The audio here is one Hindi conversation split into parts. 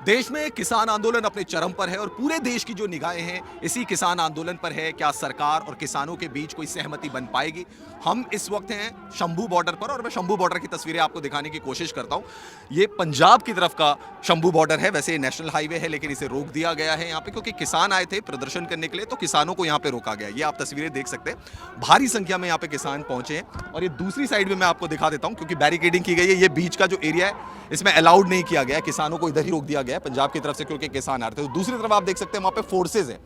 देश में किसान आंदोलन अपने चरम पर है और पूरे देश की जो निगाहें हैं इसी किसान आंदोलन पर है। क्या सरकार और किसानों के बीच कोई सहमति बन पाएगी? हम इस वक्त हैं शंभू बॉर्डर पर और मैं शंभू बॉर्डर की तस्वीरें आपको दिखाने की कोशिश करता हूं। ये पंजाब की तरफ का शंभू बॉर्डर है। वैसे ये नेशनल हाईवे है लेकिन इसे रोक दिया गया है यहाँ पे क्योंकि किसान आए थे प्रदर्शन करने के लिए, तो किसानों को यहाँ पे रोका गया। ये आप तस्वीरें देख सकते हैं, भारी संख्या में यहाँ पे किसान पहुंचे हैं। और ये दूसरी साइड में मैं आपको दिखा देता हूँ क्योंकि बैरिकेडिंग की गई है। ये बीच का जो एरिया है इसमें अलाउड नहीं किया गया है, किसानों को इधर ही रोक दिया गया है पंजाब की तरफ से क्योंकि किसान आ रहे थे। तो दूसरी तरफ आप देख सकते हैं वहाँ पे फोर्सेज हैं,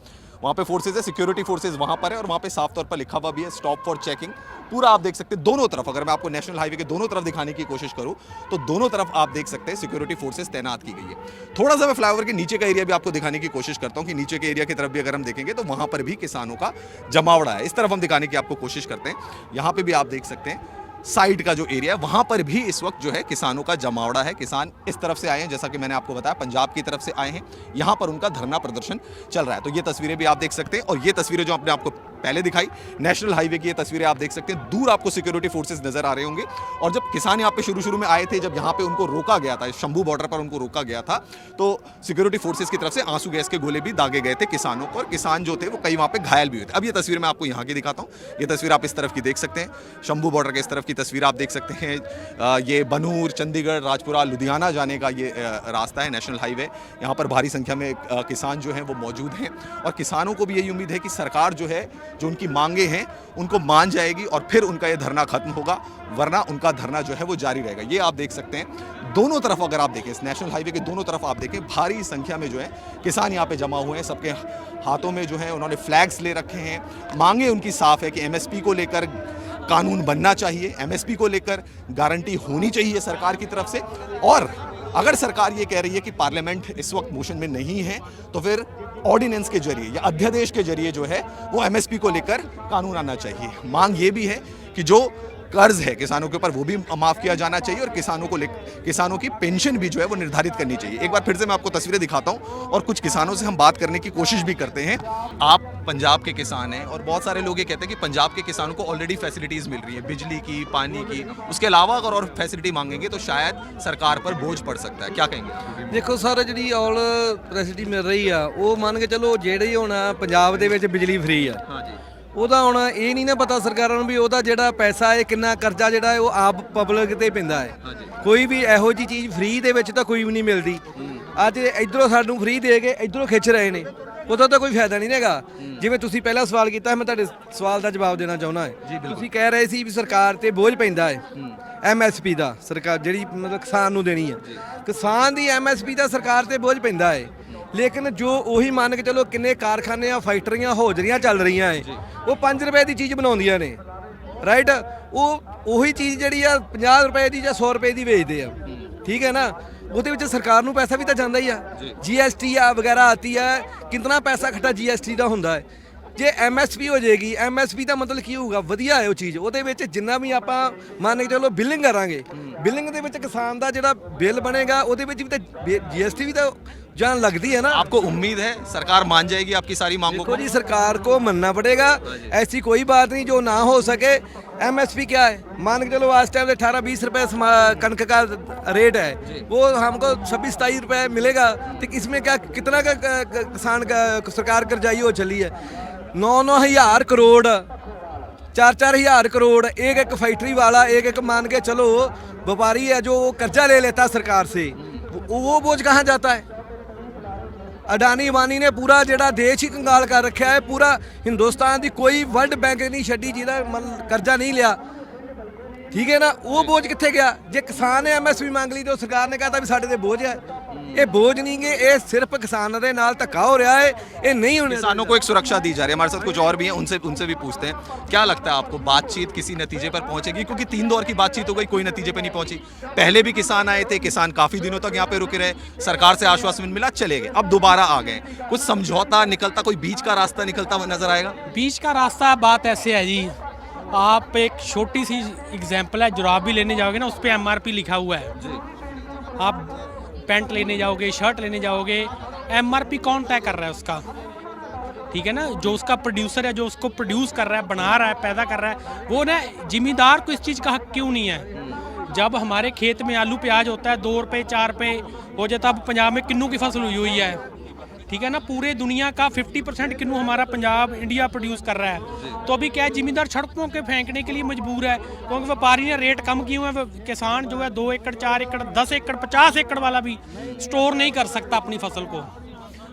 वहाँ पे फोर्सेज है, सिक्योरिटी फोर्सेज वहाँ पर है और वहाँ पे साफ तौर पर लिखा हुआ भी है स्टॉप फॉर चेकिंग। पूरा आप देख सकते हैं दोनों तरफ, अगर मैं आपको नेशनल हाईवे के दोनों तरफ दिखाने की कोशिश करूँ तो दोनों तरफ आप देख सकते हैं सिक्योरिटी फोर्सेज तैनात की गई है। थोड़ा सा मैं फ्लाईओवर के नीचे का एरिया भी आपको दिखाने की कोशिश करता हूँ कि नीचे के एरिया की तरफ भी अगर हम देखेंगे तो वहाँ पर भी किसानों का जमावड़ा है। इस तरफ हम दिखाने की आपको कोशिश करते हैं। यहाँ पे भी आप देख सकते हैं साइड का जो एरिया है वहां पर भी इस वक्त जो है किसानों का जमावड़ा है। किसान इस तरफ से आए हैं, जैसा कि मैंने आपको बताया पंजाब की तरफ से आए हैं, यहां पर उनका धरना प्रदर्शन चल रहा है। तो ये तस्वीरें भी आप देख सकते हैं और ये तस्वीरें जो आपने आपको पहले दिखाई नेशनल हाईवे की, ये तस्वीरें आप देख सकते हैं। दूर आपको सिक्योरिटी फोर्सेस नजर आ रहे होंगे। और जब किसान यहाँ पे शुरू में आए थे, जब यहाँ पे उनको रोका गया था, शंभू बॉर्डर पर उनको रोका गया था, तो सिक्योरिटी फोर्सेस की तरफ से आंसू गैस के गोले भी दागे गए थे किसानों को और किसान जो थे वो कई वहाँ पे घायल भी हुए थे। अब ये तस्वीर मैं आपको यहाँ की दिखाता हूँ। ये तस्वीर आप इस तरफ की देख सकते हैं, शंभू बॉर्डर के इस तरफ की तस्वीर आप देख सकते हैं। ये बनूर, चंडीगढ़, राजपुरा, लुधियाना जाने का ये रास्ता है नेशनल हाईवे। यहाँ पर भारी संख्या में किसान जो हैं वो मौजूद हैं और किसानों को भी यही उम्मीद है कि सरकार जो है जो उनकी मांगे हैं उनको मान जाएगी और फिर उनका ये धरना खत्म होगा, वरना उनका धरना जो है वो जारी रहेगा। ये आप देख सकते हैं दोनों तरफ, अगर आप देखें इस नेशनल हाईवे के दोनों तरफ आप देखें भारी संख्या में जो है किसान यहाँ पे जमा हुए हैं। सबके हाथों में जो है उन्होंने फ्लैग्स ले रखे हैं। मांगे उनकी साफ है कि एमएसपी को लेकर कानून बनना चाहिए, एमएसपी को लेकर गारंटी होनी चाहिए सरकार की तरफ से। और अगर सरकार ये कह रही है कि पार्लियामेंट इस वक्त मोशन में नहीं है तो फिर ऑर्डिनेंस के जरिए या अध्यादेश के जरिए जो है वो एमएसपी को लेकर कानून आना चाहिए। मांग ये भी है कि जो कर्ज है किसानों के ऊपर वो भी माफ किया जाना चाहिए और किसानों की पेंशन भी जो है वो निर्धारित करनी चाहिए। एक बार फिर से मैं आपको तस्वीरें दिखाता हूं और कुछ किसानों से हम बात करने की कोशिश भी करते हैं। आप पंजाब के किसान हैं और बहुत सारे लोग ये कहते हैं कि पंजाब के किसानों को ऑलरेडी फैसिलिटीज मिल रही है, बिजली की, पानी की, उसके अलावा अगर और फैसिलिटी मांगेंगे तो शायद सरकार पर बोझ पड़ सकता है। क्या कहेंगे? देखो सर, जी ऑल फैसिलिटी मिल रही आ वो मान के चलो ਜਿਹੜੀ ਹੁਣ ਪੰਜਾਬ ਦੇ ਵਿੱਚ ਬਿਜਲੀ ਫ੍ਰੀ ਆ। हाँ जी, ਉਹਦਾ ਹੁਣ ਇਹ ਨਹੀਂ ਨਾ ਪਤਾ ਸਰਕਾਰਾਂ ਨੂੰ ਵੀ ਉਹਦਾ ਜਿਹੜਾ ਪੈਸਾ ਹੈ ਕਿੰਨਾ ਕਰਜ਼ਾ ਜਿਹੜਾ ਹੈ ਉਹ ਆਪ ਪਬਲਿਕ ਤੇ ਪੈਂਦਾ ਹੈ। ਕੋਈ ਵੀ ਇਹੋ ਜੀ ਚੀਜ਼ ਫ੍ਰੀ ਦੇ ਵਿੱਚ ਤਾਂ ਕੋਈ ਵੀ ਨਹੀਂ ਮਿਲਦੀ। ਅੱਜ ਇਧਰੋਂ ਸਾਨੂੰ ਫ੍ਰੀ ਦੇ ਕੇ ਇਧਰੋਂ ਖਿੱਚ ਰਹੇ ਨੇ, ਉਹਦਾ ਤਾਂ ਕੋਈ ਫਾਇਦਾ ਨਹੀਂ ਹੈਗਾ। ਜਿਵੇਂ ਤੁਸੀਂ ਪਹਿਲਾਂ ਸਵਾਲ ਕੀਤਾ, ਮੈਂ ਤੁਹਾਡੇ ਸਵਾਲ ਦਾ ਜਵਾਬ ਦੇਣਾ ਚਾਹੁੰਦਾ ਹਾਂ। ਤੁਸੀਂ ਕਹਿ ਰਹੇ ਸੀ ਵੀ ਸਰਕਾਰ ਤੇ ਬੋਝ ਪੈਂਦਾ ਹੈ ਐਮਐਸਪੀ ਦਾ, ਸਰਕਾਰ ਜਿਹੜੀ ਮਤਲਬ ਕਿਸਾਨ ਨੂੰ ਦੇਣੀ ਹੈ, ਕਿਸਾਨ ਦੀ ਐਮਐਸਪੀ ਦਾ ਸਰਕਾਰ ਤੇ ਬੋਝ ਪੈਂਦਾ ਹੈ। ਲੇਕਿਨ ਜੋ ਉਹੀ ਮੰਨ ਕੇ ਚਲੋ ਕਿੰਨੇ ਕਾਰਖਾਨੇ ਆ, ਫੈਕਟਰੀਆਂ, ਹੋਜਰੀਆਂ ਚੱਲ ਰਹੀਆਂ ਹੈ, ਉਹ 5 ਰੁਪਏ ਦੀ ਚੀਜ਼ ਬਣਾਉਂਦੀਆਂ ਨੇ, ਰਾਈਟ। ਉਹੀ ਚੀਜ਼ ਜਿਹੜੀ ਆ 50 ਰੁਪਏ ਦੀ ਜਾਂ 100 ਰੁਪਏ ਦੀ ਵੇਚਦੇ ਆ, ਠੀਕ ਹੈ ਨਾ। ਉਹਦੇ ਵਿੱਚ ਸਰਕਾਰ ਨੂੰ ਪੈਸਾ ਵੀ ਤਾਂ ਜਾਂਦਾ ਹੀ ਆ, जीएसटी ਆ ਵਗੈਰਾ ਆਤੀ ਆ, ਕਿੰਨਾ ਪੈਸਾ ਇਕੱਠਾ जीएसटी ਦਾ ਹੁੰਦਾ ਹੈ। ਜੇ ਐਮਐਸਪੀ ਹੋ ਜਾਏਗੀ, ਐਮਐਸਪੀ ਦਾ ਮਤਲਬ ਕੀ ਹੋਊਗਾ? ਵਧੀਆ ਹੈ ਉਹ ਚੀਜ਼, ਉਹਦੇ ਵਿੱਚ ਜਿੰਨਾ ਵੀ ਆਪਾਂ ਮੰਨ ਕੇ ਚਲੋ ਬਿਲਿੰਗ ਕਰਾਂਗੇ, ਬਿਲਿੰਗ ਦੇ ਵਿੱਚ ਕਿਸਾਨ ਦਾ ਜਿਹੜਾ ਬਿੱਲ ਬਣੇਗਾ ਉਹਦੇ ਵਿੱਚ ਵੀ ਤਾਂ जीएसटी भी तो जान लगती है ना। आपको उम्मीद है सरकार मान जाएगी आपकी सारी मांगों को? जी सरकार को मानना पड़ेगा, ऐसी कोई बात नहीं जो ना हो सके। एमएसपी क्या है? मान के चलो आज टाइम 18-20 रुपए कणक का रेट है, वो हमको 26-27 रुपए मिलेगा, तो इसमें क्या कितना का किसान का सरकार कर्जाई हो चली है। 9-9 हज़ार करोड़, 4-4 हज़ार करोड़ एक फैक्ट्री वाला, एक मान के चलो व्यापारी है जो कर्जा ले लेता सरकार से, वो बोझ कहाँ जाता है? अडानी अबानी ने पूरा ਜਿਹੜਾ देश ही कंगाल कर रखा है। पूरा हिंदुस्तान की कोई वर्ल्ड बैंक नहीं छड़ी ਜਿਹਦਾ कर्जा नहीं लिया, ठीक है ना। वो बोझ कितने गया? जे किसान ने एमएसपी मांग ली तो सरकार ने कहता भी साढ़े ते बोझ है। ये बोझ नहीं गे, ये सिर्फ किसानों के नाल धक्का हो रहा है, ये नहीं होने। किसानों को एक सुरक्षा दी जा रही है। हमारे साथ कुछ और भी हैं, उनसे भी पूछते हैं। क्या लगता है आपको बातचीत किसी नतीजे पर पहुंचेगी? क्योंकि 3 दौर की बातचीत हो गई, कोई नतीजे पर नहीं पहुंची। पहले भी किसान आए थे, किसान काफी दिनों तक यहाँ पे रुके रहे, सरकार से आश्वासन मिला, चले गए, अब दोबारा आ गए। कुछ समझौता निकलता, कोई बीच का रास्ता निकलता नजर आएगा? बीच का रास्ता बात ऐसे है जी, आप एक छोटी सी एग्जाम्पल है, जुराब भी लेने जाओगे ना उस पर MRP लिखा हुआ है जी। आप पैंट लेने जाओगे, शर्ट लेने जाओगे, MRP कौन तय कर रहा है उसका? ठीक है ना, जो उसका प्रोड्यूसर है, जो उसको प्रोड्यूस कर रहा है, बना रहा है, पैदा कर रहा है, वो ना जिम्मेदार को इस चीज़ का हक क्यों नहीं है? जब हमारे खेत में आलू प्याज होता है 2 रुपये 4 रुपये हो जाता, अब पंजाब में किन्नू की फसल हुई है, ठीक है ना, पूरे दुनिया का 50% किन्नू हमारा पंजाब इंडिया प्रोड्यूस कर रहा है। तो अभी क्या है, जिमीदार सड़कों के फेंकने के लिए मजबूर है, क्योंकि व्यापारी ने रेट कम किए हुए हैं। किसान जो है 2 एकड़ 4 एकड़ 10 एकड़ 50 एकड़ वाला भी स्टोर नहीं कर सकता अपनी फसल को।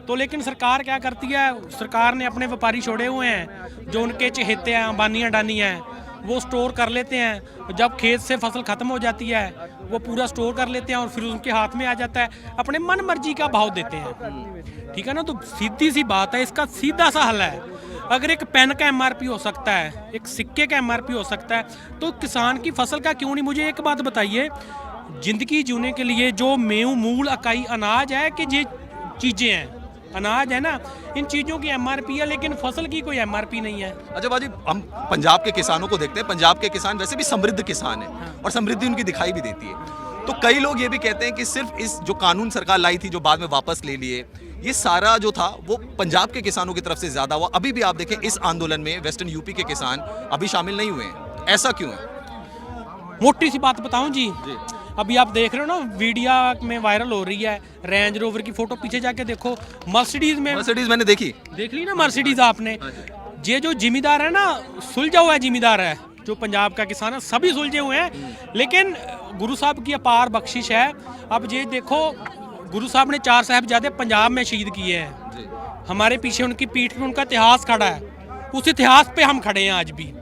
तो लेकिन सरकार क्या करती है, सरकार ने अपने व्यापारी छोड़े हुए हैं, जो उनके चहेते हैं, अंबानी अडानी हैं, वो स्टोर कर लेते हैं। जब खेत से फसल खत्म हो जाती है वो पूरा स्टोर कर लेते हैं और फिर उनके हाथ में आ जाता है, अपने मन मर्जी का भाव देते हैं, ठीक है ना। तो सीधी सी बात है, इसका सीधा सा हल है। अगर एक पेन का एमआरपी हो सकता है, एक सिक्के का एमआरपी हो सकता है, तो किसान की फसल का क्यों नहीं। मुझे एक बात बताइए, जिंदगी जीने के लिए जो मेव मूल अकाई अनाज है कि ये चीज़ें हैं, अनाज है ना, इन चीज़ों की एमआरपी है, लेकिन फसल की कोई एमआरपी नहीं है। अच्छा बाजी, हम पंजाब के किसानों को देखते हैं। पंजाब के किसान वैसे भी समृद्ध किसान हैं और समृद्धि उनकी दिखाई भी देती है। तो कई लोग ये भी कहते हैं कि सिर्फ इस जो कानून सरकार लाई थी, जो बाद में वापस ले लिए, ये सारा जो था वो पंजाब के किसानों की तरफ से ज्यादा हुआ। अभी भी आप देखें इस आंदोलन में वेस्टर्न यूपी के किसान अभी शामिल नहीं हुए हैं, ऐसा क्यों है? मोटी सी बात बताऊं जी, अभी आप देख रहे हो ना, वीडियो में वायरल हो रही है, रेंज रोवर की फोटो पीछे जाके देखो, मर्सिडीज मैंने देखी, देख ली ना मर्सिडीज आपने। ये जो जिम्मेदार है ना, सुलझा हुआ है जिम्मेदार है, जो पंजाब का किसान है, सभी सुलझे हुए हैं, लेकिन गुरु साहब की अपार बख्शिश है। अब ये देखो, गुरु साहब ने 4 साहिबजादे पंजाब में शहीद किए हैं, हमारे पीछे उनकी पीठ पे उनका इतिहास खड़ा है, उस इतिहास पे हम खड़े हैं आज भी।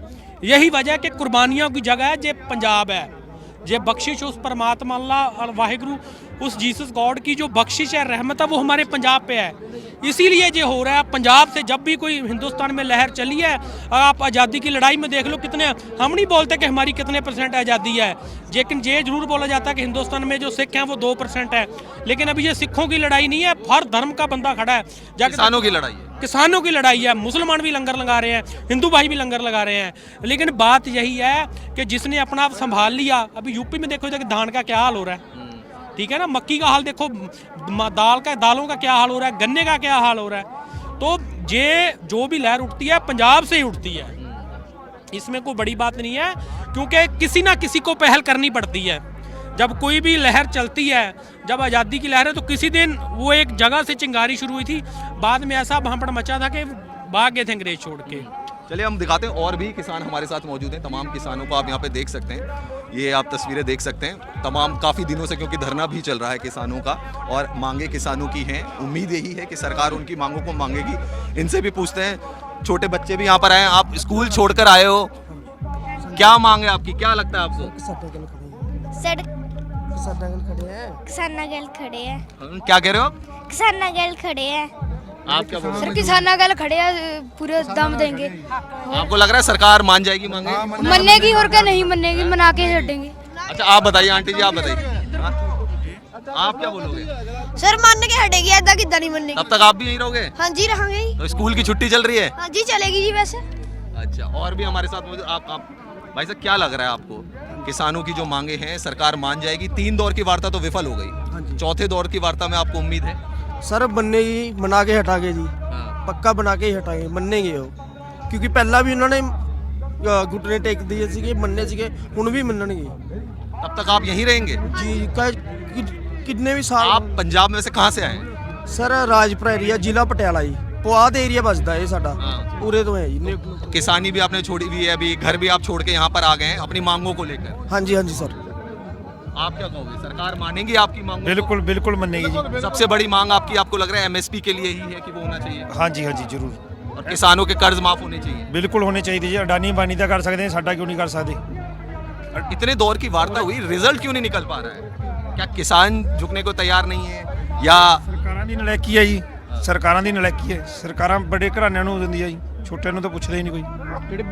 यही वजह है कि कुर्बानियों की जगह है ये पंजाब है। ये बख्शिश उस परमात्मा अल्लाह और वाहिगुरु, उस जीसस गॉड की जो बख्शिश है, रहमत है, वो हमारे पंजाब पे है। इसीलिए ये हो रहा है। पंजाब से जब भी कोई हिंदुस्तान में लहर चली है, आप आज़ादी की लड़ाई में देख लो कितने, हम नहीं बोलते कि हमारी कितने % आज़ादी है, लेकिन ये जरूर बोला जाता है कि हिंदुस्तान में जो सिख हैं वो 2% है। लेकिन अभी ये सिखों की लड़ाई नहीं है, हर धर्म का बंदा खड़ा है, किसानों की लड़ाई है, किसानों की लड़ाई है। मुसलमान भी लंगर लगा रहे हैं, हिंदू भाई भी लंगर लगा रहे हैं, लेकिन बात यही है कि जिसने अपना आप संभाल लिया। अभी यूपी में देखो कि धान का क्या हाल हो रहा है, ठीक है ना, मक्की का हाल देखो, दालों का क्या हाल हो रहा है, गन्ने का क्या हाल हो रहा है। तो ये जो भी लहर उठती है पंजाब से ही उठती है, इसमें कोई बड़ी बात नहीं है, क्योंकि किसी ना किसी को पहल करनी पड़ती है। जब कोई भी लहर चलती है, जब आज़ादी की लहर है, तो किसी दिन वो एक जगह से चिंगारी शुरू हुई थी, बाद में ऐसा भांपड़ मचा था कि भाग गए थे अंग्रेज छोड़ के। चलिए हम दिखाते हैं, और भी किसान हमारे साथ मौजूद हैं। तमाम किसानों को आप यहाँ पे देख सकते हैं, ये आप तस्वीरें देख सकते हैं। तमाम काफ़ी दिनों से, क्योंकि धरना भी चल रहा है किसानों का, और मांगे किसानों की हैं। उम्मीद यही है कि सरकार उनकी मांगों को मांगेगी। इनसे भी पूछते हैं, छोटे बच्चे भी यहाँ पर आए हैं, आप स्कूल छोड़कर आए हो, क्या मांग है आपकी, क्या लगता है आपको? किसाना गल खड़े हैं। क्या कह रहे हो आप? किसाना गल खड़े हैं। आप क्या बोल रहे सर किसाना गल खड़े हैं, पूरे दम देंगे। हो? आपको लग रहा है सरकार मान जाएगी मांगे? मनेगी और क्या नहीं मनेगी, मना के हटेंगे। अच्छा आप बताइए आंटी जी, आप बताइए, हाँ? आप क्या बोलोगे? सर मान के हटेगी, ऐसा कितना नहीं मनेगी। तब तक आप भी यहीं रहोगे? हाँ जी रहेंगे ही। तो स्कूल की छुट्टी चल रही है? हाँ जी चलेगी जी वैसे। अच्छा, और भी हमारे साथ मौजूद, आप भाई साहब क्या लग रहा है आपको? किसानों की जो मांगे हैं सरकार मान जाएगी? 3 दौर की वार्ता तो विफल हो गई, चौथे दौर की वार्ता में आपको उम्मीद है? सर बननेगी, बना के हटागे जी, पक्का बना के ही हटाएंगे, मन्नेंगे वो, क्योंकि पहला भी उन्होंने घुटने टेक दिए सीगे, मन्ने सीगे, हुण भी मन्नणगे। तब तक आप यहीं रहेंगे जी? कितने भी साल। आप पंजाब में से कहाँ से आए हैं? सर राजपुरा एरिया, जिला पटियाला जी, पुआध एरिया बसदा है साडा, पूरे तो है जी। किसानी भी आपने छोड़ी हुई है, अभी घर भी आप छोड़ के यहाँ पर आ गए हैं अपनी मांगों को लेकर। हाँ जी सर। आप क्या कहोगे, सरकार मानेगी आपकी मांगों? बिल्कुल बिल्कुल मानेगी जी। सबसे बड़ी मांग आपकी, आपको लग रहा है एमएसपी के लिए ही है कि वो होना चाहिए? हाँ जी जरूर। और किसानों के कर्ज माफ होने चाहिए? बिल्कुल होने चाहिए जी। अडानी बानी का कर सकते हैं, साडा क्यों नहीं कर सकते? और इतने दौर की वार्ता हुई, रिजल्ट क्यों नहीं निकल पा रहा है? क्या किसान झुकने को तैयार नहीं है, या ਸਰਕਾਰਾਂ ਦੀ ਨਲਾਇਕੀ ਹੈ ਜੀ, ਸਰਕਾਰਾਂ ਦੀ ਨਲਾਇਕੀ ਹੈ। ਸਰਕਾਰਾਂ ਬੜੇ ਘਰਾਣਿਆਂ ਨੂੰ ਦਿੰਦੀ ਹੈ ਜੀ, ਛੋਟਿਆਂ ਨੂੰ ਤਾਂ ਪੁੱਛਦਾ ਹੀ ਨਹੀਂ ਕੋਈ। ਜਿਹੜੇ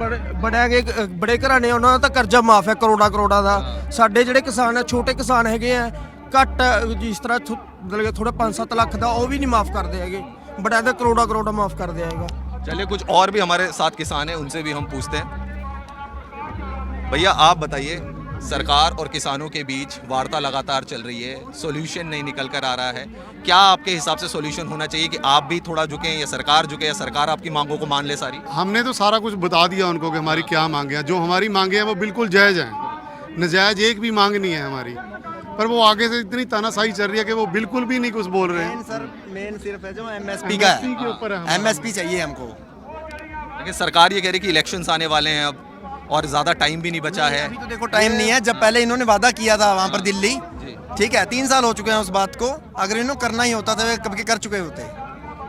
ਬੜੇ ਘਰਾਣੇ ਉਹਨਾਂ ਦਾ ਤਾਂ ਕਰਜ਼ਾ ਮਾਫ ਹੈ ਕਰੋੜਾਂ ਦਾ। ਸਾਡੇ ਜਿਹੜੇ ਕਿਸਾਨ ਹੈ, ਛੋਟੇ ਕਿਸਾਨ ਹੈਗੇ ਆ, ਘੱਟ ਜਿਸ ਤਰ੍ਹਾਂ ਮਤਲਬ ਕਿ ਥੋੜਾ 5-7 ਲੱਖ ਦਾ, ਉਹ ਵੀ ਨਹੀਂ ਮਾਫ ਕਰਦੇ ਹੈਗੇ। ਬੜਿਆਂ ਦਾ ਕਰੋੜਾਂ ਮਾਫ ਕਰ ਦਿਆ ਹੈਗਾ। चलिए कुछ और भी हमारे साथ किसान हैं, उनसे भी हम पूछते हैं। भैया आप बताइए, सरकार और किसानों के बीच वार्ता लगातार चल रही है, सॉल्यूशन नहीं निकल कर आ रहा है, क्या आपके हिसाब से सॉल्यूशन होना चाहिए कि आप भी थोड़ा झुकें, या सरकार झुके, या सरकार आपकी मांगों को मान ले सारी? हमने तो सारा कुछ बता दिया उनको कि हमारी क्या मांगे हैं। जो हमारी मांगे हैं वो बिल्कुल जायज़ हैं, नजायज एक भी मांग नहीं है हमारी, पर वो आगे से इतनी तानाशाही चल रही है कि वो बिल्कुल भी नहीं कुछ बोल रहे हैं। सर मेन सिर्फ है जो एमएसपी का MSP के ऊपर है है, हमारा। एमएसपी चाहिए हमको। लेकिन सरकार ये कह रही है कि इलेक्शंस आने वाले हैं अब और ज़्यादा टाइम भी नहीं बचा है। अभी तो देखो टाइम नहीं है, जब पहले इन्होंने वादा किया था वहाँ पर दिल्ली, ठीक है 3 साल हो चुके हैं उस बात को, अगर इन्होंने करना ही होता तो वे कब के कर चुके होते।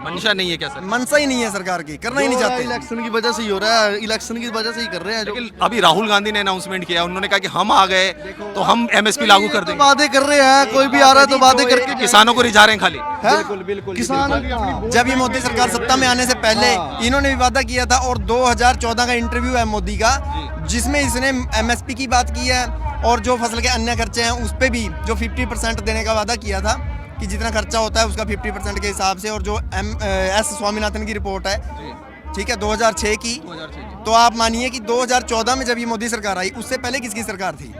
मंशा नहीं है क्या सर? मनसा ही नहीं है सरकार की, करना ही नहीं चाहते। इलेक्शन की वजह से ही हो रहा है, इलेक्शन की वजह से ही कर रहे हैं। लेकिन अभी राहुल गांधी ने अनाउंसमेंट किया, उन्होंने कहा कि हम आ गए तो हम एमएसपी लागू कर देंगे। वादे कर रहे हैं, कोई भी आ रहा है तो वादे करके किसानों को रिझा रहे हैं खाली। बिल्कुल बिल्कुल किसान जब ये मोदी सरकार सत्ता में आने से पहले इन्होंने भी वादा किया था, और 2014 का इंटरव्यू है मोदी का जिसमें इसने एमएसपी की बात की है, और जो फसल के अन्य खर्चे हैं उस पे भी जो 50% देने का वादा किया था कि जितना खर्चा होता है उसका 50% के हिसाब से, और जो एस स्वामीनाथन की रिपोर्ट है, ठीक है 2006 की, तो आप मानिए कि 2014 में जब ये मोदी सरकार आई उससे पहले किसकी सरकार थी?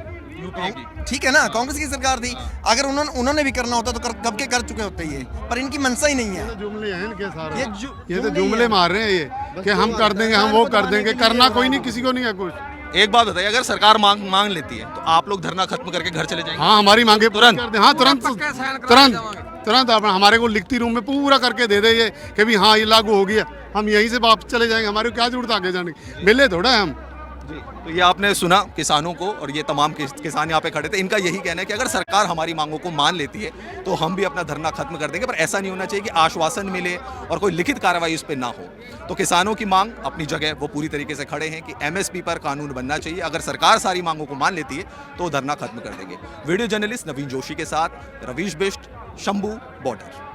ठीक है ना, कांग्रेस की सरकार थी। अगर उन्होंने भी करना होता तो कब के कर चुके होते ये, पर इनकी मनसा ही नहीं है। जुमले हैं इनके सारे, ये ये तो जुमले मार रहे हैं ये कि हम कर देंगे, हम वो कर देंगे, करना कोई नहीं, किसी को नहीं है कुछ। एक बात बताइए, अगर सरकार मांग लेती है तो आप लोग धरना खत्म करके घर चले जाएंगे? हाँ, हमारी मांगे तुरंत? कर दे, हाँ तुरंत तुरंत तुरंत आप हमारे को लिखती रूम में पूरा करके दे दे ये कि भी हाँ ये लागू हो गया, हम यहीं से वापस चले जाएंगे, हमारे को क्या जरूरत आगे जाने की, मिले थोड़ा है हम। तो ये आपने सुना किसानों को, और ये तमाम किसान यहाँ पे खड़े थे, इनका यही कहना है कि अगर सरकार हमारी मांगों को मान लेती है तो हम भी अपना धरना खत्म कर देंगे, पर ऐसा नहीं होना चाहिए कि आश्वासन मिले और कोई लिखित कार्रवाई उस पर ना हो। तो किसानों की मांग अपनी जगह वो पूरी तरीके से खड़े हैं कि एमएसपी पर कानून बनना चाहिए। अगर सरकार सारी मांगों को मान लेती है तो धरना खत्म कर देंगे। वीडियो जर्नलिस्ट नवीन जोशी के साथ रवीश बिष्ट, शंभू बॉर्डर।